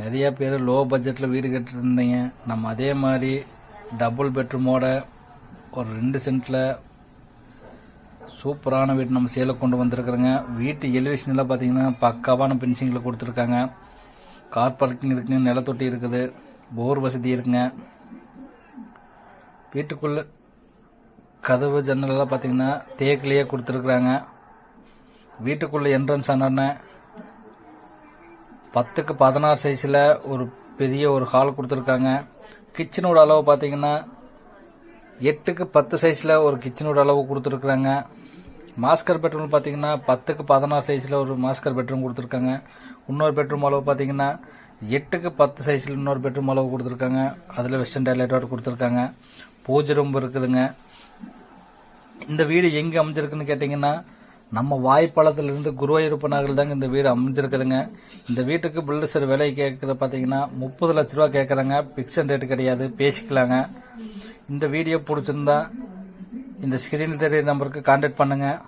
நிறைய பேர் லோ பட்ஜெட்டில் வீடு கட்டிருந்தீங்க. நம்ம அதே மாதிரி டபுள் பெட்ரூமோட ஒரு 2 சென்ட்டில் சூப்பரான வீடு நம்ம சேலை கொண்டு வந்திருக்கிறோங்க. வீட்டு எலிவேஷனில் பார்த்தீங்கன்னா பக்காவான ஃபினிஷிங்கில் கொடுத்துருக்காங்க. கார் பார்க்கிங் இருக்குங்க, நிலத்தொட்டி இருக்குது, போர் வசதி இருக்குங்க. வீட்டுக்குள்ளே கதவு ஜன்னலெல்லாம் பார்த்தீங்கன்னா தேக்கிலேயே கொடுத்துருக்குறாங்க. வீட்டுக்குள்ளே என்ட்ரன்ஸ் ஆனோடனே 10க்கு 16 சைஸில் ஒரு பெரிய ஒரு ஹால் கொடுத்துருக்காங்க. கிச்சனோட அளவு பார்த்தீங்கன்னா 8க்கு 10 சைஸில் ஒரு கிச்சனோட அளவு கொடுத்துருக்குறாங்க. மாஸ்டர் பெட்ரூம் பார்த்தீங்கன்னா 10க்கு 16 சைஸில் ஒரு மாஸ்டர் பெட்ரூம் கொடுத்துருக்காங்க. இன்னொரு பெட்ரூம் அளவு பார்த்தீங்கன்னா 8க்கு 10 சைஸில் இன்னொரு பெட்ரூம் அளவு கொடுத்துருக்காங்க. அதில் வெஸ்டர்ன் டாய்லெட்டோடு கொடுத்துருக்காங்க. பூஜை ரூம் இருக்குதுங்க. இந்த வீடு எங்கே அமைஞ்சிருக்குன்னு கேட்டிங்கன்னா நம்ம வாய்ப்பாளத்திலிருந்து குருவாயூரப்ப நகரில் தாங்க இந்த வீடு அமைஞ்சிருக்குதுங்க. இந்த வீட்டுக்கு பில்டர்ஸ் விலை கேட்குறது பார்த்தீங்கன்னா 30 லட்ச ரூபா கேட்குறாங்க. ஃபிக்ஸட் ரேட்டு கிடையாது, பேசிக்கலாங்க. இந்த வீடியோ பிடிச்சிருந்தா இந்த ஸ்கிரீனில் தெரியுற நம்பருக்கு கான்டாக்ட் பண்ணுங்கள்.